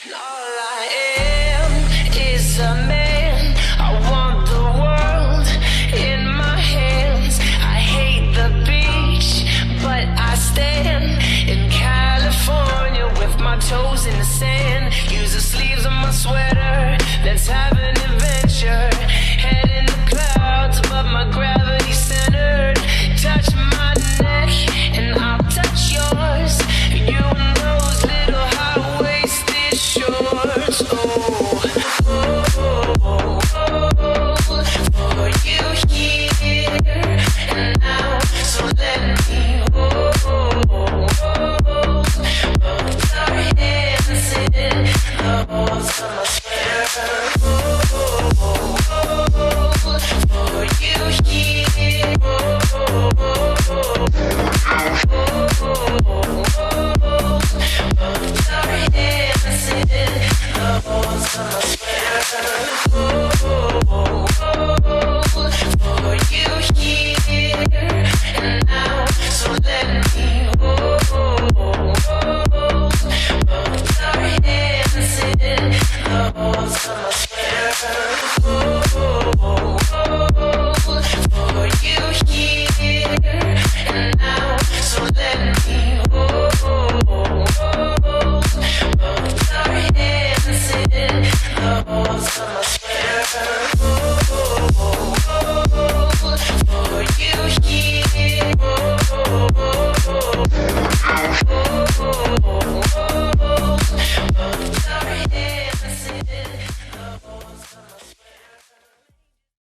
All I am is a man. I want the world in my hands. I hate the beach, but I stand in California with my toes in the sand. Use the sleeves of my sweater. Let's have an adventure. Head in the clouds, but my gravity centered. Touch my neck and I'll touch yours. You in those little high-waisted shorts. Oh, oh, oh, oh, for you here and now. So let me hold both our hands in the walls of my sweater. For you here. Both our hands in the walls of my sweater.